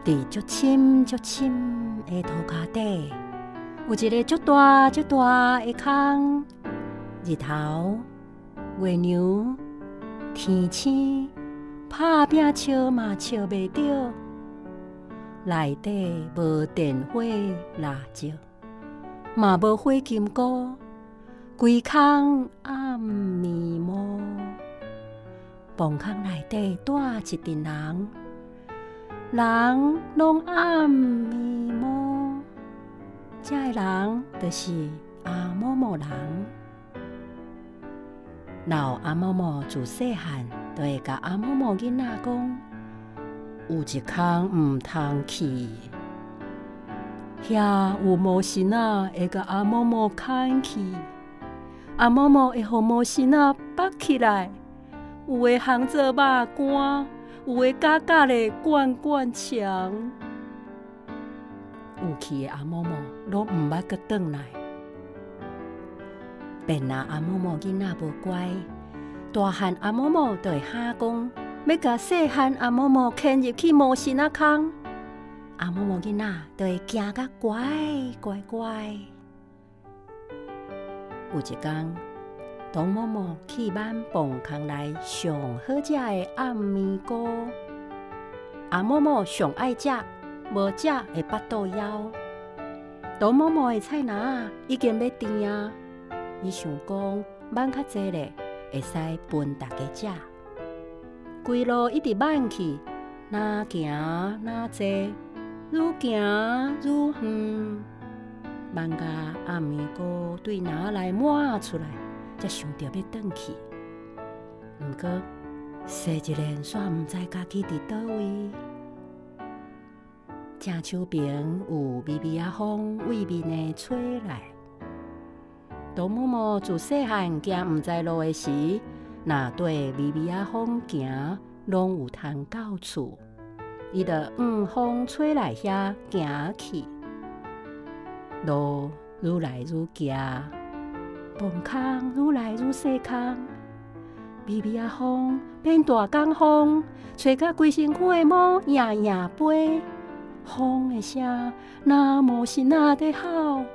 伫足深足深的涂骹底，有一个足大足大的空。日头、月亮、天星，拍拼笑嘛笑袂着。内底无电火蜡烛，嘛无火金菇，规空暗暝毛。房空内底住一群人，人拢暗暝毛。这个人就是阿某某人。老阿某某自细汉就会甲阿某某囡仔讲，有一空毋通去，遐有魔神仔会甲阿某某牵去，阿某某会互魔神仔绑起来，有的烘做肉干，有的假假的灌灌肠。有去的阿某某拢毋捌阁转来。便若阿某某囡仔无乖，大汉阿某某就会喊讲，要甲细汉阿某某牵入去魔神仔空。阿某某囡仔就会行甲乖乖乖。有一天，董某某去挽房空内上好食的暗暝糕。阿某某上爱食，无食会腹肚枵。董某某的菜篮已经要甜啊！伊想讲挽较济咧，会使分大家食。规路一直挽去，哪行哪坐，愈行愈远。挽到暗暝糕对篮内满出来，才想着要转去。毋过西一连煞毋知家己伫倒位。正手边有微微啊风为面的吹来。董某某自细汉行毋知路的时，若对微微啊风行，拢有通到厝。伊就往风吹来遐行去。路愈来愈行，房空愈来愈细空。微微啊风变大江风，吹甲规身躯的毛影影飞。风的声，若无神仔在吼。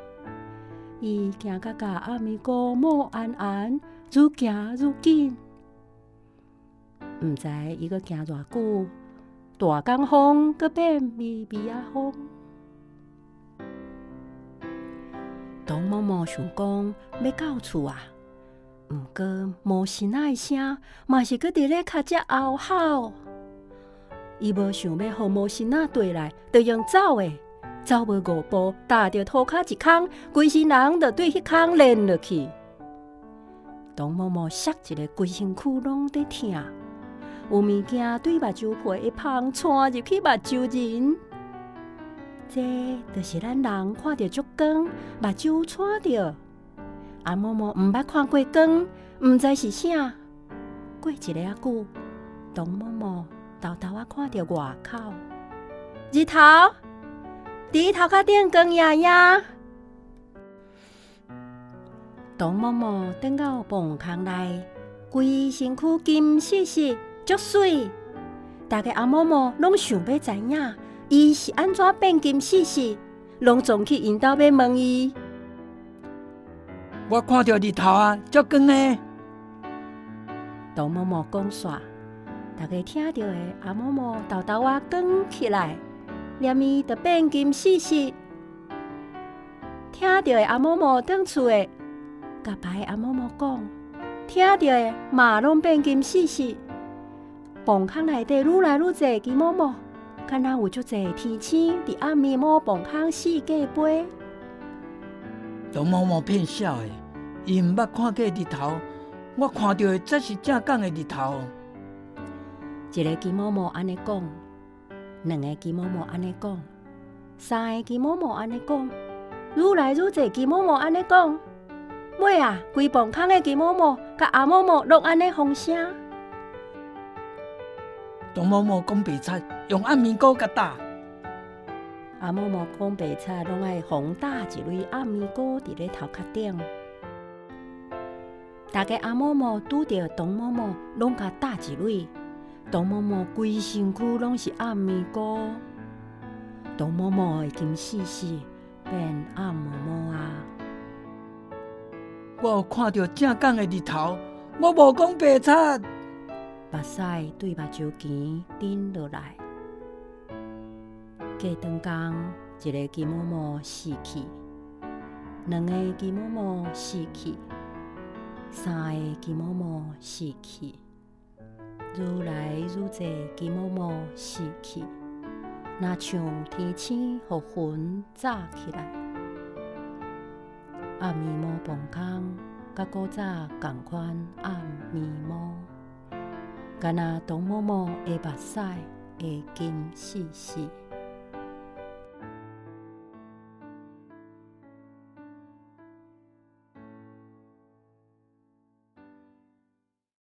伊行甲甲暗暝糕冒暗暗，愈行愈紧。毋知伊阁行偌久，大江风阁变微微啊风。董某某想讲要到厝啊，毋过无神仔的声，嘛是阁伫咧脚只后吼。伊无想要互魔神仔追来，就用走的，走无5步，踏着涂骹一空，规身人就对迄空连落去。董某某摔一个，规身躯拢在疼，有物件对目睭皮一碰，窜入去目睭仁。这就是咱人看到足光，目睭窜着。阿某某毋捌看过光，毋知是啥。过一个仔久，董某某偷偷啊看到外口日头伫头壳顶光爷爷。董某某转到房空内，规身躯金丝丝，足水。大家阿某某拢想要知影，伊是安怎变金丝丝，拢总去因兜要问伊。我看到日头啊，足光的。董某某讲煞，大家听到的阿某某豆豆啊光起来，念伊就变金丝丝。听到的阿某某转厝的，甲别的阿某某讲，听到的嘛拢变金丝丝。房空内底愈来愈侪金某某，敢若有足侪天星伫暗暝某房空四界飞。董某某骗笑的，伊毋捌看过日头，我看到的才是正港的日头。一个金某某安尼讲，两个金某某安尼讲，三个金某某安尼讲，愈来愈侪金某某安尼讲。尾啊，规房空的金某某甲阿某某拢安尼风声。董某某讲白贼，用暗暝糕甲打。阿某某讲白贼，拢爱轰打一蕊暗暝糕伫咧头壳顶。大家阿某某拄着董某某，拢甲打一蕊。董某某规身躯拢是暗暝糕。东某某的金死死变暗某某啊！我有看到正港的日头，我无讲白贼。目屎对目睭前滴落来。过长工，一个金某某死去，两个金某某死去，三个金某某死去，愈来愈多金某某死去，若像天星互云早起来。暗暝毛磅空，甲古早同款暗暝毛，敢若东某某的目屎会金死死。